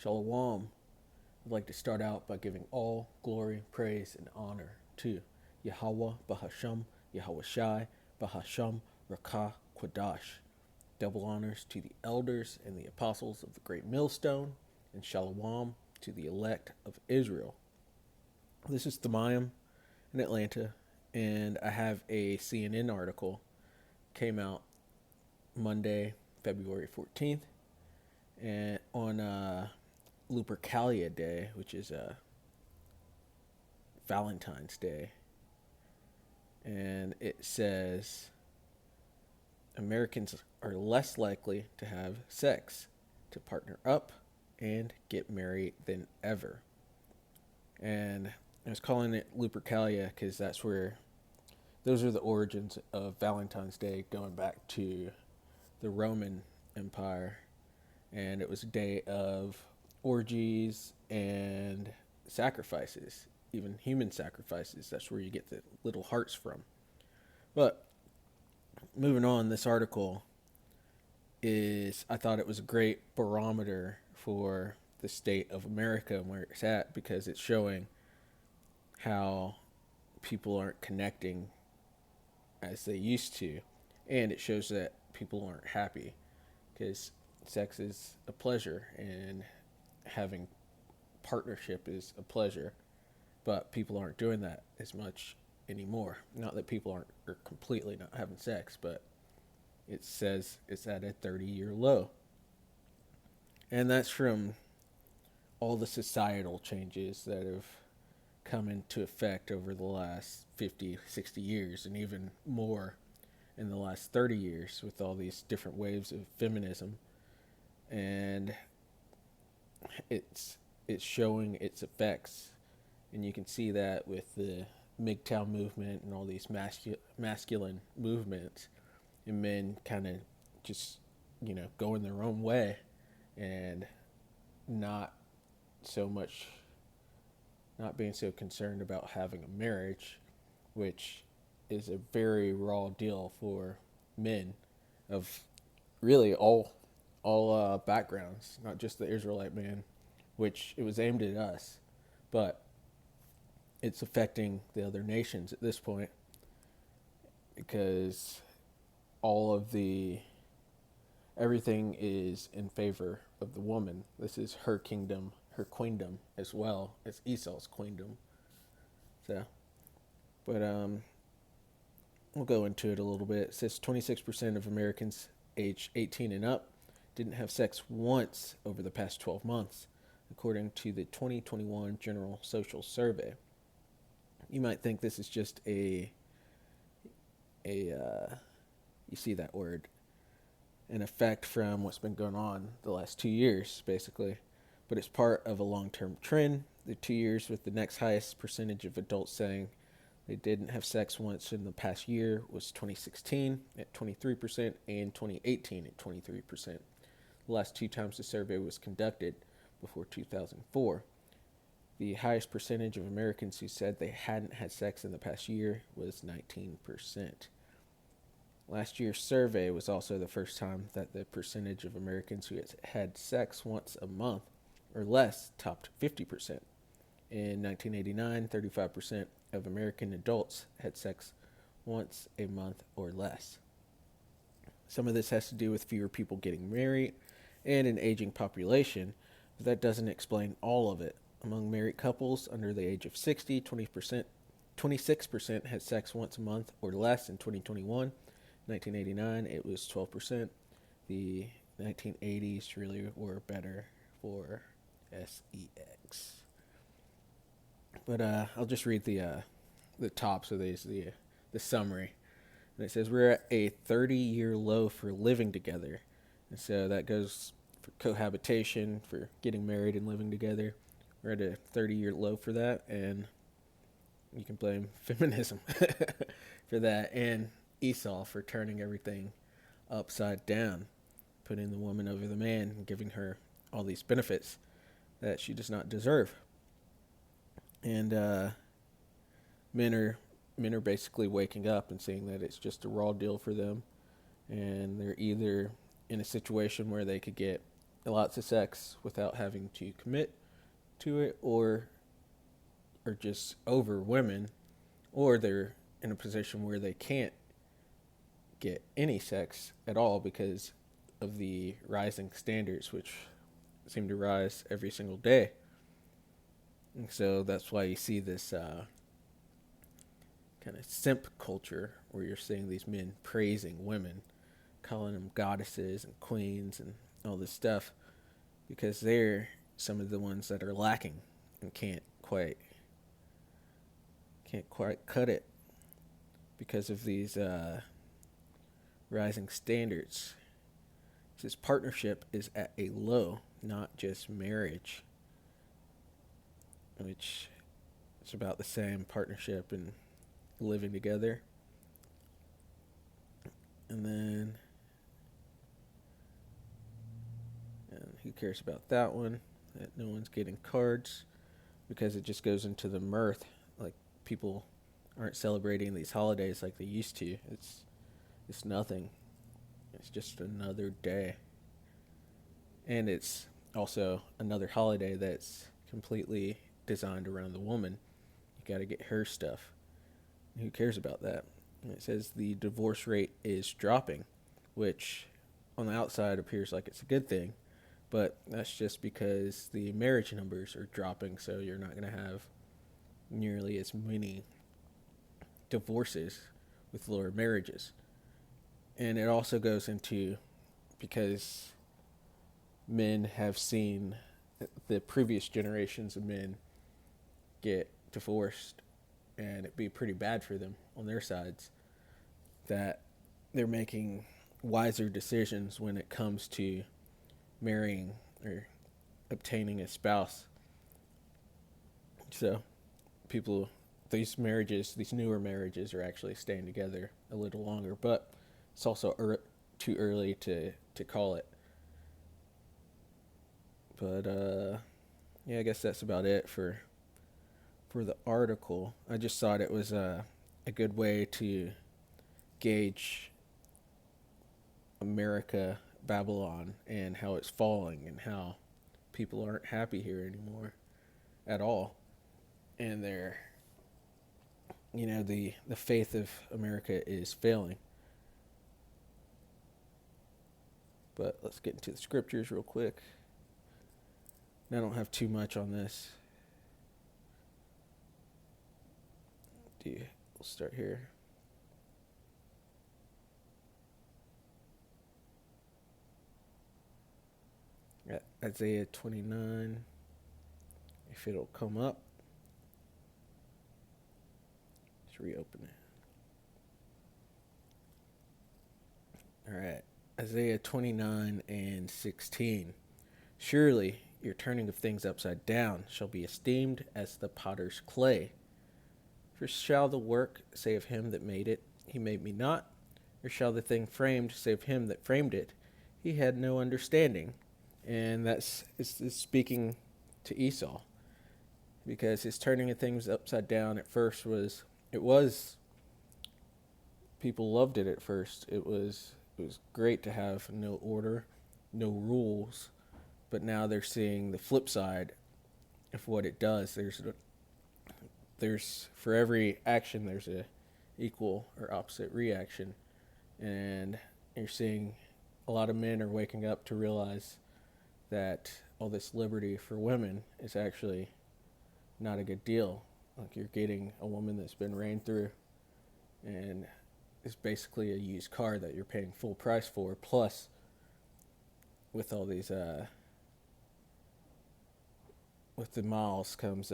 Shalom. I'd like to start out by giving all glory, praise, and honor to Yahweh Bahasham, Yahweh Shai, Bahasham, Rakah, Quadash. Double honors to the elders and the apostles of the great millstone, and Shalom to the elect of Israel. This is Thamayim in Atlanta, and I have a CNN article. Came out Monday, February 14th, and on Lupercalia Day, which is Valentine's Day. And it says Americans are less likely to have sex, to partner up, and get married than ever. And I was calling it Lupercalia because those are the origins of Valentine's Day, going back to the Roman Empire. And it was a day of orgies and sacrifices, even human sacrifices. That's where you get the little hearts from. But moving on, this article I thought it was a great barometer for the state of America and where it's at, because it's showing how people aren't connecting as they used to. And it shows that people aren't happy, because sex is a pleasure and having partnership is a pleasure, but people aren't doing that as much anymore. Not that people are completely not having sex, but it says it's at a 30-year low. And that's from all the societal changes that have come into effect over the last 50, 60 years, and even more in the last 30 years with all these different waves of feminism. And it's showing its effects, and you can see that with the MGTOW movement and all these masculine movements, and men kind of just going their own way and not being so concerned about having a marriage, which is a very raw deal for men of really all backgrounds, not just the Israelite man, which it was aimed at us, but it's affecting the other nations at this point, because everything is in favor of the woman. This is her kingdom, her queendom, as well as Esau's queendom. So, but we'll go into it a little bit. It says 26% of Americans age 18 and up didn't have sex once over the past 12 months, according to the 2021 General Social Survey. You might think this is just you see that word, an effect from what's been going on the last 2 years, basically. But it's part of a long-term trend. The 2 years with the next highest percentage of adults saying they didn't have sex once in the past year was 2016 at 23% and 2018 at 23%. The last two times the survey was conducted, before 2004. The highest percentage of Americans who said they hadn't had sex in the past year was 19%. Last year's survey was also the first time that the percentage of Americans who had sex once a month or less topped 50%. In 1989, 35% of American adults had sex once a month or less. Some of this has to do with fewer people getting married and an aging population, but that doesn't explain all of it. Among married couples under the age of 60, 26% had sex once a month or less in 2021. 1989, it was 12%. The 1980s really were better for sex. But I'll just read the tops of these, the summary. And it says we're at a 30-year low for living together. And so that goes for cohabitation, for getting married and living together. We're at a 30-year low for that, and you can blame feminism for that, and Esau for turning everything upside down, putting the woman over the man and giving her all these benefits that she does not deserve. And men are basically waking up and seeing that it's just a raw deal for them, and they're either in a situation where they could get lots of sex without having to commit to it, or are just over women, or they're in a position where they can't get any sex at all because of the rising standards, which seem to rise every single day. And so that's why you see this kind of simp culture where you're seeing these men praising women, calling them goddesses and queens and all this stuff, because they're some of the ones that are lacking and can't quite cut it because of these rising standards. This partnership is at a low, not just marriage, which is about the same, partnership and living together. And then, and who cares about that one? That no one's getting cards, because it just goes into the mirth. Like, people aren't celebrating these holidays like they used to. It's nothing. It's just another day. And it's also another holiday that's completely designed around the woman. You got to get her stuff. Who cares about that? And it says the divorce rate is dropping, which on the outside appears like it's a good thing, but that's just because the marriage numbers are dropping, so you're not going to have nearly as many divorces with lower marriages. And it also goes into, because men have seen the previous generations of men get divorced and it be pretty bad for them on their sides, that they're making wiser decisions when it comes to marrying or obtaining a spouse. So these newer marriages are actually staying together a little longer, but it's also too early to call it. But yeah, I guess that's about it for the article. I just thought it was a good way to gauge America, Babylon, and how it's falling, and how people aren't happy here anymore at all. And the faith of America is failing. But let's get into the scriptures real quick. I don't have too much on this. We'll start here. At Isaiah 29, if it'll come up. Let's reopen it. All right, Isaiah 29 and 16. Surely your turning of things upside down shall be esteemed as the potter's clay. For shall the work say of him that made it, he made me not? Or shall the thing framed say of him that framed it, he had no understanding? And it's speaking to Esau, because his turning of things upside down at first was people loved it at first. It was great to have no order, no rules, but now they're seeing the flip side of what it does. There's for every action there's a equal or opposite reaction, and you're seeing a lot of men are waking up to realize that all this liberty for women is actually not a good deal. Like, you're getting a woman that's been ran through and is basically a used car that you're paying full price for, plus with all these with the miles comes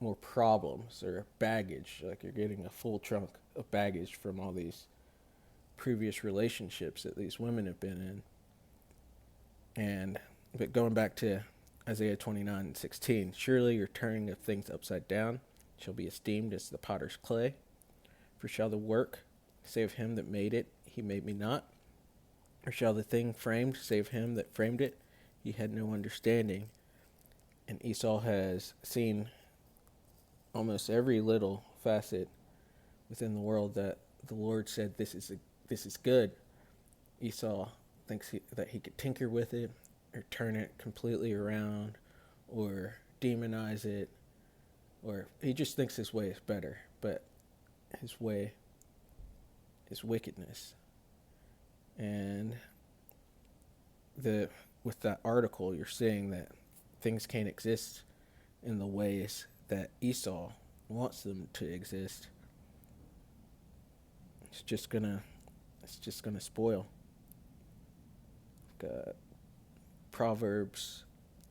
more problems or baggage. Like, you're getting a full trunk of baggage from all these previous relationships that these women have been in. But going back to Isaiah 29:16, surely your turning of things upside down shall be esteemed as the potter's clay. For shall the work say of him that made it, he made me not? Or shall the thing framed say of him that framed it, he had no understanding? And Esau has seen almost every little facet within the world that the Lord said this is good. Esau thinks that he could tinker with it, or turn it completely around or demonize it, or he just thinks his way is better, but his way is wickedness. And the with that article, you're seeing that things can't exist in the ways that Esau wants them to exist. It's just gonna spoil. Got Proverbs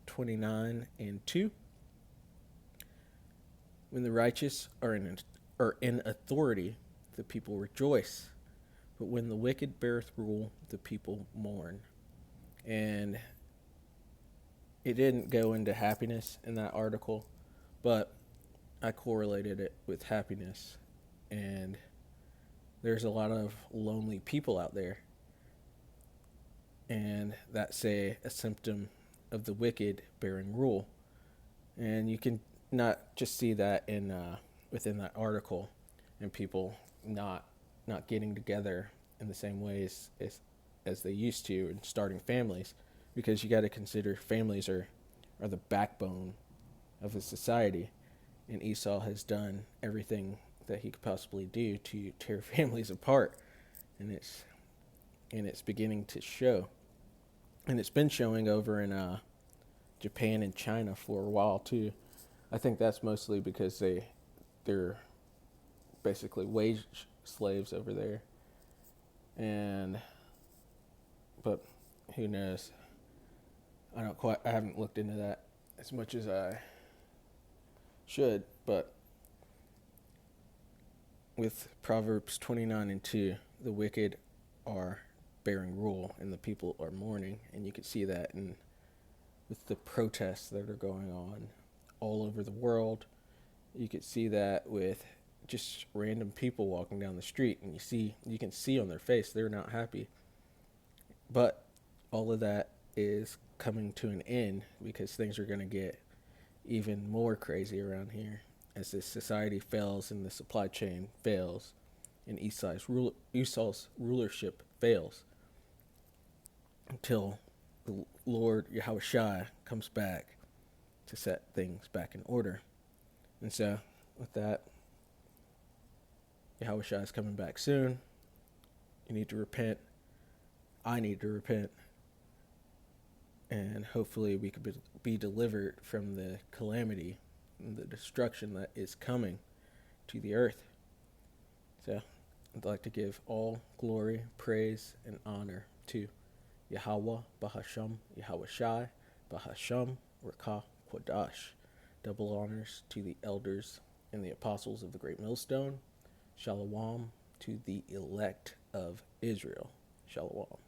29:2. When the righteous are in authority, the people rejoice, but when the wicked beareth rule, the people mourn. And it didn't go into happiness in that article, but I correlated it with happiness. And there's a lot of lonely people out there, and that's a symptom of the wicked bearing rule. And you can not just see that in within that article, and people not getting together in the same ways as they used to, and starting families, because you got to consider families are the backbone of a society, and Esau has done everything that he could possibly do to tear families apart, and it's beginning to show, and it's been showing over in Japan and China for a while too. I think that's mostly because they're basically wage slaves over there, but who knows? I haven't looked into that as much as I should, but with Proverbs 29:2, the wicked are bearing rule and the people are mourning, and you can see that with the protests that are going on all over the world. You could see that with just random people walking down the street, and you can see on their face they're not happy. But all of that is coming to an end, because things are going to get even more crazy around here as this society fails and the supply chain fails and Esau's rulership fails, until the Lord Yahushua comes back to set things back in order. And so with that, Yahushua is coming back soon. You need to repent. I need to repent. And hopefully we could be delivered from the calamity and the destruction that is coming to the earth. So I'd like to give all glory, praise, and honor to Yahweh, Bahasham, Yahushai, Bahasham, Rakah, Quadash. Double honors to the elders and the apostles of the Great Millstone. Shalom to the elect of Israel. Shalom.